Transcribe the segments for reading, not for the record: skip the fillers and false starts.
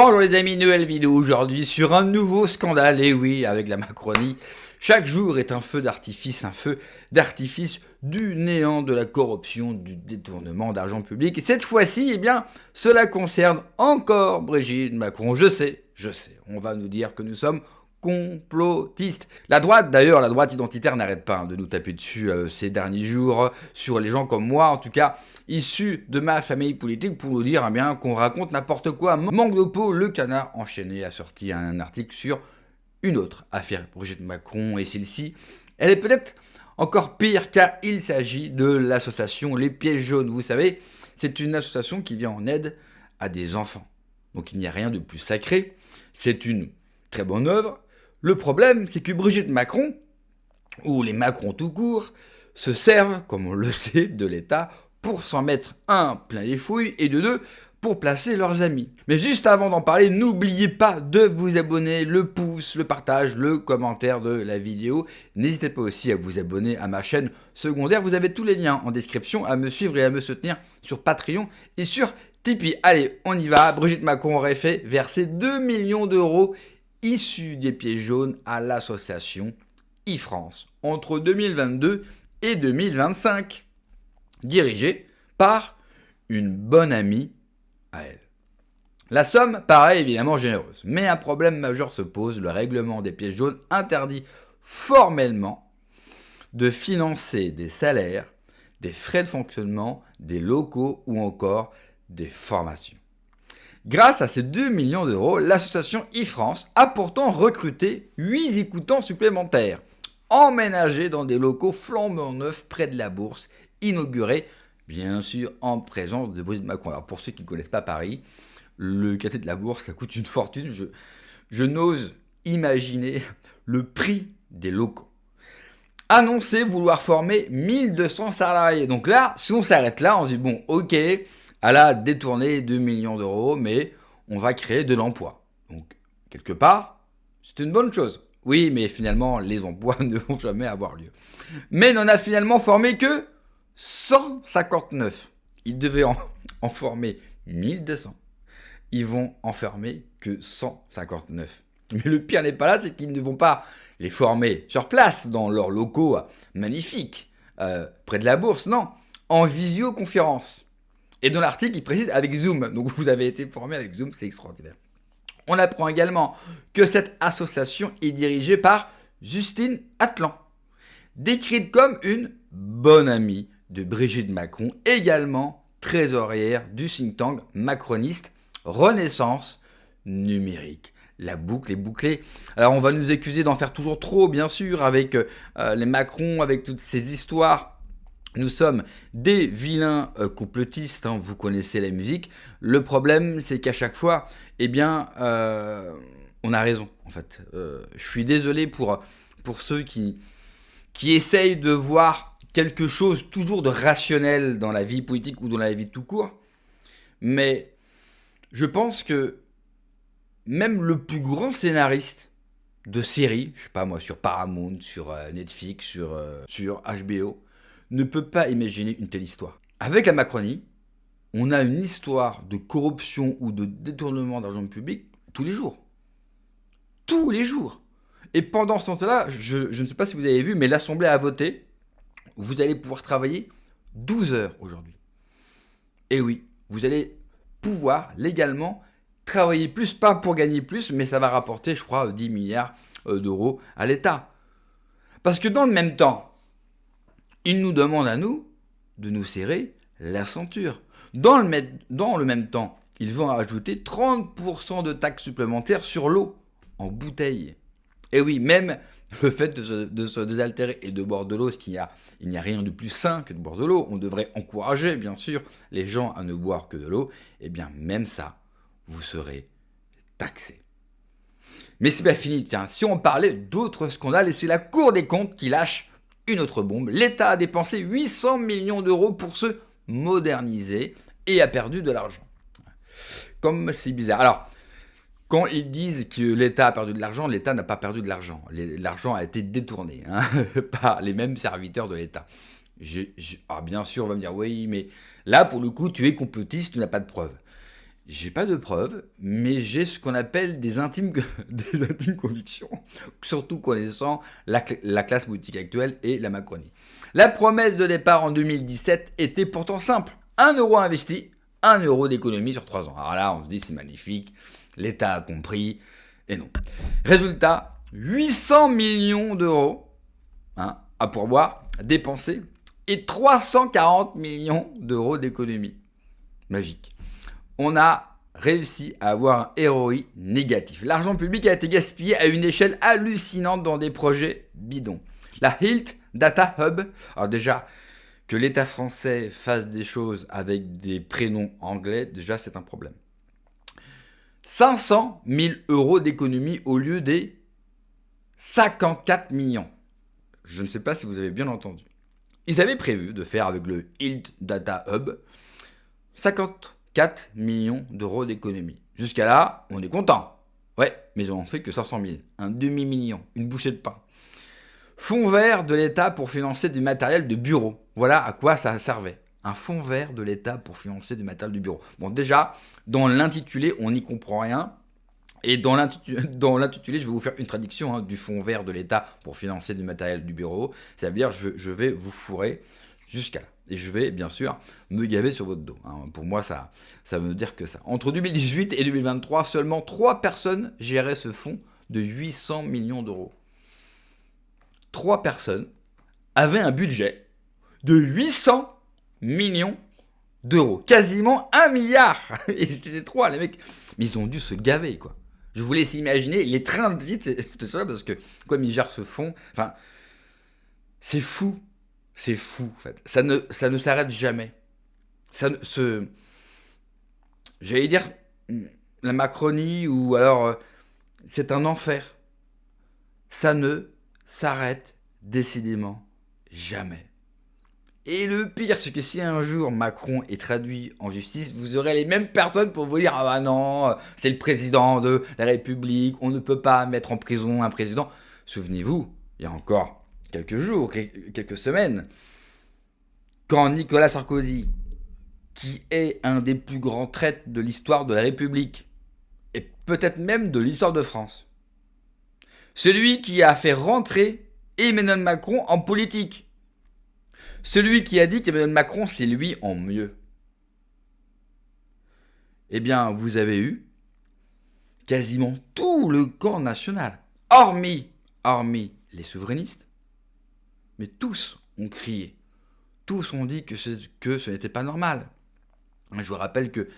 Bonjour les amis, nouvelle vidéo aujourd'hui sur un nouveau scandale, et oui, avec la Macronie. Chaque jour est un feu d'artifice du néant, de la corruption, du détournement d'argent public. Et cette fois-ci, eh bien, cela concerne encore Brigitte Macron. Je sais, on va nous dire que nous sommes complotistes. La droite, d'ailleurs, la droite identitaire n'arrête pas de nous taper dessus ces derniers jours, sur les gens comme moi, en tout cas, issus de ma famille politique, pour nous dire bien qu'on raconte n'importe quoi. Manque de peau, le Canard enchaîné a sorti un article sur une autre affaire Brigitte Macron, et celle-ci, elle est peut-être encore pire, car il s'agit de l'association Les Pièges Jaunes. Vous savez, c'est une association qui vient en aide à des enfants. Donc il n'y a rien de plus sacré, c'est une très bonne œuvre. Le problème, c'est que Brigitte Macron, ou les Macron tout court, se servent, comme on le sait, de l'État pour s'en mettre un plein les fouilles, et de deux, pour placer leurs amis. Mais juste avant d'en parler, n'oubliez pas de vous abonner, le pouce, le partage, le commentaire de la vidéo. N'hésitez pas aussi à vous abonner à ma chaîne secondaire. Vous avez tous les liens en description, à me suivre et à me soutenir sur Patreon et sur Tipeee. Allez, on y va. Brigitte Macron aurait fait verser 2 millions d'euros issus des Pièges Jaunes à l'association e-France entre 2022 et 2025, dirigée par une bonne amie à elle. La somme paraît évidemment généreuse, mais un problème majeur se pose. Le règlement des Pièges Jaunes interdit formellement de financer des salaires, des frais de fonctionnement, des locaux ou encore des formations. Grâce à ces 2 millions d'euros, l'association e-France a pourtant recruté 8 écoutants supplémentaires, emménagés dans des locaux flambant neufs près de la Bourse, inaugurés bien sûr en présence de Brigitte Macron. Alors pour ceux qui ne connaissent pas Paris, le quartier de la Bourse, ça coûte une fortune. Je n'ose imaginer le prix des locaux. Annoncé vouloir former 1200 salariés. Donc là, si on s'arrête là, on se dit, bon, ok, elle a détourné 2 millions d'euros, mais on va créer de l'emploi. Donc, quelque part, c'est une bonne chose. Oui, mais finalement, les emplois ne vont jamais avoir lieu. Mais n'en a finalement formé que 159. Ils devaient en former 1200. Ils vont en former que 159. Mais le pire n'est pas là, c'est qu'ils ne vont pas les former sur place, dans leurs locaux magnifiques, près de la Bourse, non, en visioconférence. Et dans l'article, il précise avec Zoom. Donc vous avez été formé avec Zoom, c'est extraordinaire. On apprend également que cette association est dirigée par Justine Atlan, décrite comme une bonne amie de Brigitte Macron, également trésorière du think tank macroniste Renaissance numérique. La boucle est bouclée. Alors on va nous accuser d'en faire toujours trop, bien sûr, avec les Macron, avec toutes ces histoires. Nous sommes des vilains complotistes, vous connaissez la musique. Le problème, c'est qu'à chaque fois, eh bien, on a raison, en fait. Je suis désolé pour ceux qui essayent de voir quelque chose toujours de rationnel dans la vie politique ou dans la vie tout court. Mais je pense que même le plus grand scénariste de série, je sais pas moi, sur Paramount, sur Netflix, sur HBO, ne peut pas imaginer une telle histoire. Avec la Macronie, on a une histoire de corruption ou de détournement d'argent public tous les jours. Tous les jours. Et pendant ce temps-là, je ne sais pas si vous avez vu, mais l'Assemblée a voté. Vous allez pouvoir travailler 12 heures aujourd'hui. Et oui, vous allez pouvoir légalement travailler plus, pas pour gagner plus, mais ça va rapporter, je crois, 10 milliards d'euros à l'État. Parce que dans le même temps, ils nous demandent à nous de nous serrer la ceinture. Dans le même temps, ils vont ajouter 30% de taxes supplémentaires sur l'eau en bouteille. Et oui, même le fait de se désaltérer et de boire de l'eau, il n'y a rien de plus sain que de boire de l'eau. On devrait encourager, bien sûr, les gens à ne boire que de l'eau. Eh bien, même ça, vous serez taxés. Mais c'est pas fini, tiens. Si on parlait d'autres scandales, et c'est la Cour des comptes qui lâche une autre bombe. L'État a dépensé 800 millions d'euros pour se moderniser et a perdu de l'argent. Comme c'est bizarre. Alors, quand ils disent que l'État a perdu de l'argent, l'État n'a pas perdu de l'argent. L'argent a été détourné par les mêmes serviteurs de l'État. Bien sûr, on va me dire, oui, mais là, pour le coup, tu es complotiste, tu n'as pas de preuves. J'ai pas de preuves, mais j'ai ce qu'on appelle des intimes, des intimes convictions, surtout connaissant la classe politique actuelle et la Macronie. La promesse de départ en 2017 était pourtant simple. 1 € investi, 1 € d'économie sur 3 ans. Alors là, on se dit c'est magnifique, l'État a compris, et non. Résultat, 800 millions d'euros à pourboire, dépensés, et 340 millions d'euros d'économie. Magique. On a réussi à avoir un ROI négatif. L'argent public a été gaspillé à une échelle hallucinante dans des projets bidons. La HILT Data Hub, alors déjà, que l'État français fasse des choses avec des prénoms anglais, déjà c'est un problème. 500 000 € d'économie au lieu des 54 millions. Je ne sais pas si vous avez bien entendu. Ils avaient prévu de faire avec le HILT Data Hub 54 millions d'euros d'économie. Jusqu'à là, on est content. Ouais, mais ils n'en ont fait que 500 000. Un demi-million, une bouchée de pain. Fonds vert de l'État pour financer du matériel de bureau. Voilà à quoi ça servait. Un fonds vert de l'État pour financer du matériel de bureau. Bon, déjà, dans l'intitulé, on n'y comprend rien. Et dans l'intitulé, je vais vous faire une traduction du fonds vert de l'État pour financer du matériel du bureau. Ça veut dire je vais vous fourrer jusqu'à là. Et je vais, bien sûr, me gaver sur votre dos. Pour moi, ça veut dire que ça. Entre 2018 et 2023, seulement 3 personnes géraient ce fonds de 800 millions d'euros. 3 personnes avaient un budget de 800 millions d'euros. Quasiment 1 milliard. Et c'était 3, les mecs. Mais ils ont dû se gaver, quoi. Je vous laisse imaginer les trains de vie de ça, parce que comme ils gèrent ce fonds, enfin, c'est fou. C'est fou, en fait. Ça ne s'arrête jamais. J'allais dire, la Macronie, ou alors, c'est un enfer. Ça ne s'arrête décidément jamais. Et le pire, c'est que si un jour Macron est traduit en justice, vous aurez les mêmes personnes pour vous dire « Ah bah non, c'est le président de la République, on ne peut pas mettre en prison un président. » Souvenez-vous, il y a encore quelques jours, quelques semaines, quand Nicolas Sarkozy, qui est un des plus grands traîtres de l'histoire de la République, et peut-être même de l'histoire de France, celui qui a fait rentrer Emmanuel Macron en politique, celui qui a dit qu'Emmanuel Macron, c'est lui en mieux. Eh bien, vous avez eu quasiment tout le camp national, hormis les souverainistes, mais tous ont crié. Tous ont dit que ce n'était pas normal. Je vous rappelle que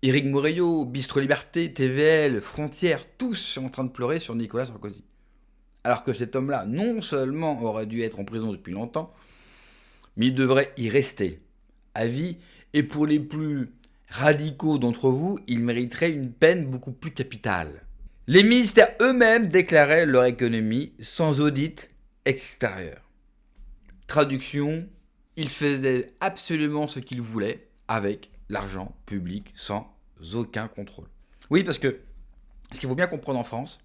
Éric Moreau, Bistro Liberté, TVL, Frontières, tous sont en train de pleurer sur Nicolas Sarkozy. Alors que cet homme-là, non seulement aurait dû être en prison depuis longtemps, mais il devrait y rester à vie. Et pour les plus radicaux d'entre vous, il mériterait une peine beaucoup plus capitale. Les ministères eux-mêmes déclaraient leur économie sans audit extérieur. Traduction, ils faisaient absolument ce qu'ils voulaient avec l'argent public sans aucun contrôle. Oui, parce que ce qu'il faut bien comprendre en France,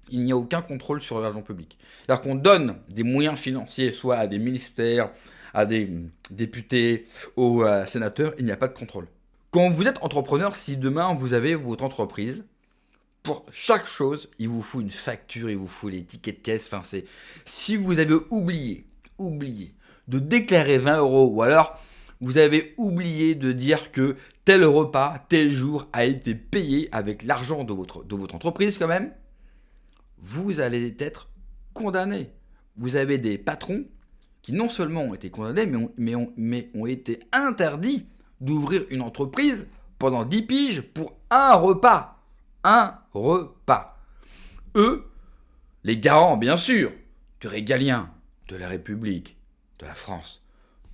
il n'y a aucun contrôle sur l'argent public. C'est-à-dire qu'on donne des moyens financiers, soit à des ministères, à des députés, aux sénateurs, il n'y a pas de contrôle. Quand vous êtes entrepreneur, si demain vous avez votre entreprise, pour chaque chose, il vous faut une facture, il vous faut les tickets de caisse. Enfin, si vous avez oublié de déclarer 20 €, ou alors vous avez oublié de dire que tel repas, tel jour a été payé avec l'argent de votre entreprise quand même, vous allez être condamné. Vous avez des patrons qui non seulement ont été condamnés, mais ont été interdits d'ouvrir une entreprise pendant 10 piges pour un repas. Un repas. Eux, les garants, bien sûr, du régalien, de la République, de la France.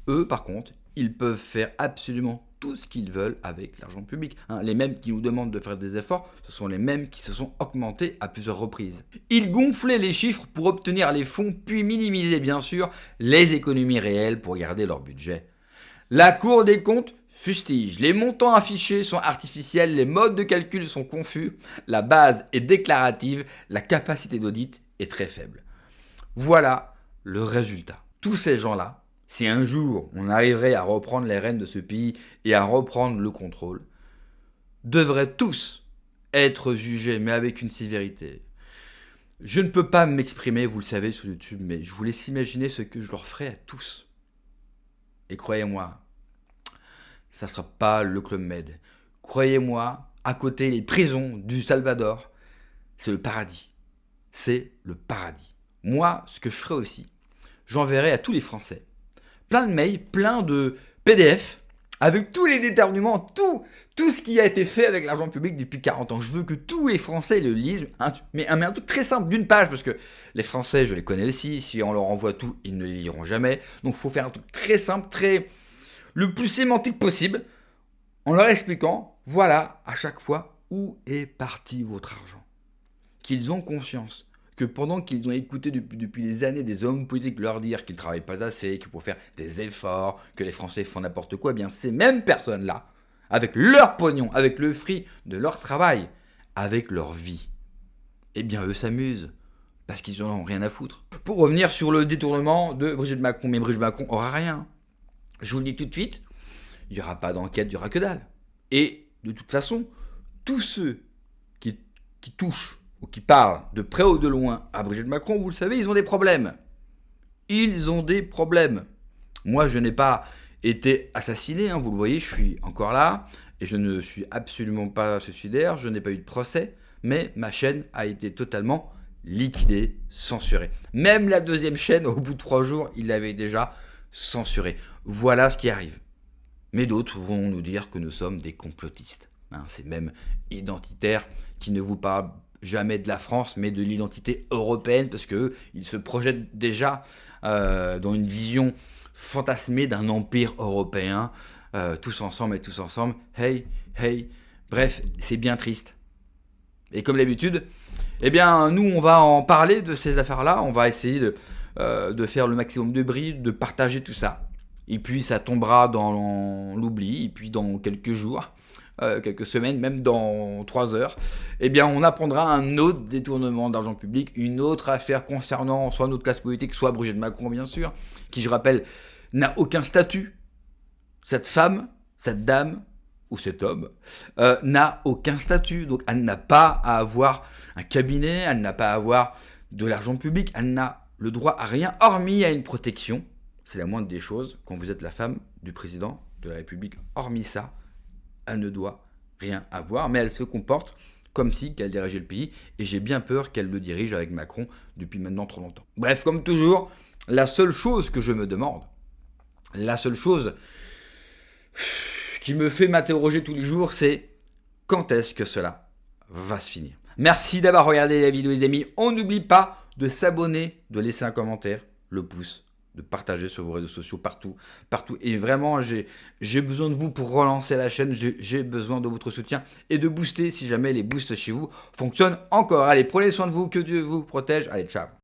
Eux, par contre, ils peuvent faire absolument tout ce qu'ils veulent avec l'argent public. Les mêmes qui nous demandent de faire des efforts, ce sont les mêmes qui se sont augmentés à plusieurs reprises. Ils gonflaient les chiffres pour obtenir les fonds, puis minimiser bien sûr les économies réelles pour garder leur budget. La Cour des comptes fustige. Les montants affichés sont artificiels, les modes de calcul sont confus, la base est déclarative, la capacité d'audit est très faible. Voilà le résultat. Tous ces gens-là, si un jour on arriverait à reprendre les rênes de ce pays et à reprendre le contrôle, devraient tous être jugés, mais avec une sévérité. Je ne peux pas m'exprimer, vous le savez, sur YouTube, mais je vous laisse imaginer ce que je leur ferai à tous. Et croyez-moi, ça ne sera pas le Club Med. Croyez-moi, à côté, les prisons du Salvador, c'est le paradis. C'est le paradis. Moi, ce que je ferai aussi, j'enverrai à tous les Français plein de mails, plein de PDF, avec tous les détournements, tout ce qui a été fait avec l'argent public depuis 40 ans. Je veux que tous les Français le lisent, mais un truc très simple, d'une page, parce que les Français, je les connais aussi, si on leur envoie tout, ils ne les liront jamais. Donc il faut faire un truc très simple, le plus sémantique possible, en leur expliquant, voilà, à chaque fois, où est parti votre argent. Qu'ils ont conscience que pendant qu'ils ont écouté depuis des années des hommes politiques leur dire qu'ils ne travaillent pas assez, qu'il faut faire des efforts, que les Français font n'importe quoi, eh bien ces mêmes personnes-là, avec leur pognon, avec le fruit de leur travail, avec leur vie, eh bien eux s'amusent, parce qu'ils n'en ont rien à foutre. Pour revenir sur le détournement de Brigitte Macron, mais Brigitte Macron aura rien. Je vous le dis tout de suite, il n'y aura pas d'enquête, il n'y aura que dalle. Et de toute façon, tous ceux qui touchent ou qui parlent de près ou de loin à Brigitte Macron, vous le savez, ils ont des problèmes. Ils ont des problèmes. Moi, je n'ai pas été assassiné, vous le voyez, je suis encore là, et je ne suis absolument pas suicidaire, je n'ai pas eu de procès, mais ma chaîne a été totalement liquidée, censurée. Même la deuxième chaîne, au bout de 3 jours, il l'avait déjà censurée. Voilà ce qui arrive. Mais d'autres vont nous dire que nous sommes des complotistes. C'est même identitaire qui ne vous parle jamais de la France, mais de l'identité européenne, parce qu'eux, ils se projettent déjà dans une vision fantasmée d'un empire européen, tous ensemble, hey, bref, c'est bien triste. Et comme d'habitude, eh bien, nous, on va en parler de ces affaires-là, on va essayer de faire le maximum de bruit, de partager tout ça. Et puis, ça tombera dans l'oubli, et puis dans quelques jours, quelques semaines, même dans 3 heures, eh bien, on apprendra un autre détournement d'argent public, une autre affaire concernant soit notre classe politique, soit Brigitte Macron, bien sûr, qui, je rappelle, n'a aucun statut. Cette femme, cette dame, ou cet homme, n'a aucun statut. Donc, elle n'a pas à avoir un cabinet, elle n'a pas à avoir de l'argent public, elle n'a le droit à rien, hormis à une protection. C'est la moindre des choses, quand vous êtes la femme du président de la République, hormis ça, elle ne doit rien avoir, mais elle se comporte comme si qu'elle dirigeait le pays, et j'ai bien peur qu'elle le dirige avec Macron depuis maintenant trop longtemps. Bref, comme toujours, la seule chose que je me demande, la seule chose qui me fait m'interroger tous les jours, c'est quand est-ce que cela va se finir. Merci d'avoir regardé la vidéo les amis, on n'oublie pas de s'abonner, de laisser un commentaire, le pouce, de partager sur vos réseaux sociaux partout. Et vraiment, j'ai besoin de vous pour relancer la chaîne. J'ai besoin de votre soutien et de booster si jamais les boosts chez vous fonctionnent encore. Allez, prenez soin de vous, que Dieu vous protège. Allez, ciao.